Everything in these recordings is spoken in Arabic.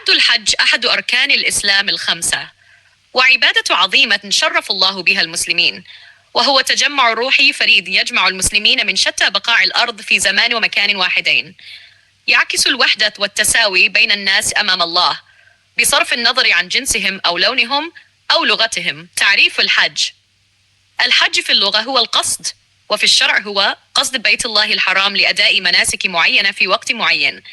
يعد الحج أحد أركان الإسلام الخمسة، وعبادة عظيمة شرف الله بها المسلمين، وهو تجمع روحي فريد يجمع المسلمين من شتى بقاع الأرض في زمان ومكان واحدين، يعكس الوحدة والتساوي بين الناس أمام الله بصرف النظر عن جنسهم أو لونهم أو لغتهم. تعريف الحج: الحج في اللغة هو القصد، وفي الشرع هو قصد بيت الله الحرام لأداء مناسك معينة في وقت معين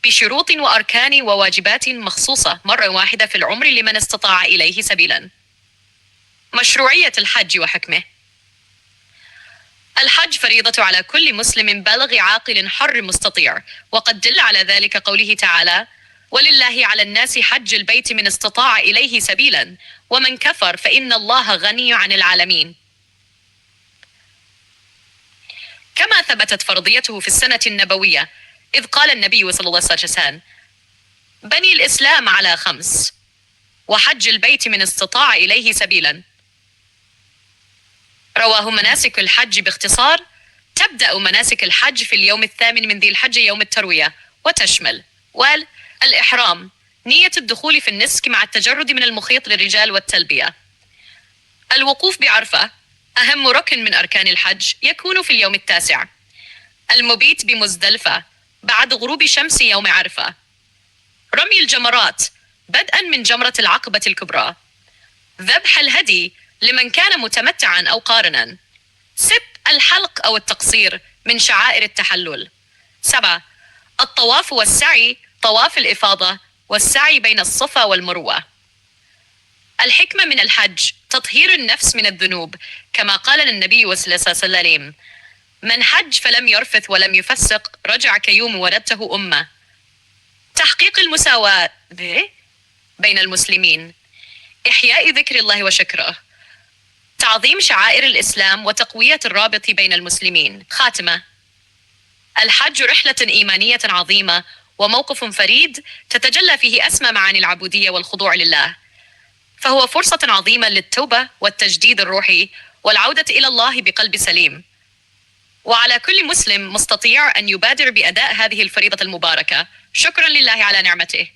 بشروط وأركان وواجبات مخصوصة مرة واحدة في العمر لمن استطاع إليه سبيلا. مشروعية الحج وحكمه: الحج فريضة على كل مسلم بالغ عاقل حر مستطيع، وقد دل على ذلك قوله تعالى: ولله على الناس حج البيت من استطاع إليه سبيلا ومن كفر فإن الله غني عن العالمين. كما ثبتت فرضيته في السنة النبوية، إذ قال النبي صلى الله عليه وسلم: بني الإسلام على 5، وحج البيت من استطاع إليه سبيلا. رواه مناسك الحج باختصار: تبدأ مناسك الحج في اليوم 8 من ذي الحجة يوم التروية، وتشمل: الإحرام، نية الدخول في النسك مع التجرد من المخيط للرجال والتلبية. الوقوف بعرفة، أهم ركن من أركان الحج، يكون في اليوم 9. المبيت بمزدلفة بعد غروب شمس يوم عرفة. رمي الجمرات بدءا من جمرة العقبة الكبرى. ذبح الهدي لمن كان متمتعا أو قارنا. 6. الحلق أو التقصير من شعائر التحلل. 7. الطواف والسعي، طواف الإفاضة والسعي بين الصفا والمروة. الحكمة من الحج: تطهير النفس من الذنوب، كما قال النبي صلى الله عليه وسلم: من حج فلم يرفث ولم يفسق رجع كيوم ولدته أمه. تحقيق المساواة بين المسلمين. إحياء ذكر الله وشكره. تعظيم شعائر الإسلام وتقوية الرابط بين المسلمين. خاتمة: الحج رحلة إيمانية عظيمة وموقف فريد تتجلى فيه أسمى معاني العبودية والخضوع لله، فهو فرصة عظيمة للتوبة والتجديد الروحي والعودة إلى الله بقلب سليم، وعلى كل مسلم مستطيع أن يبادر بأداء هذه الفريضة المباركة. شكرا لله على نعمته.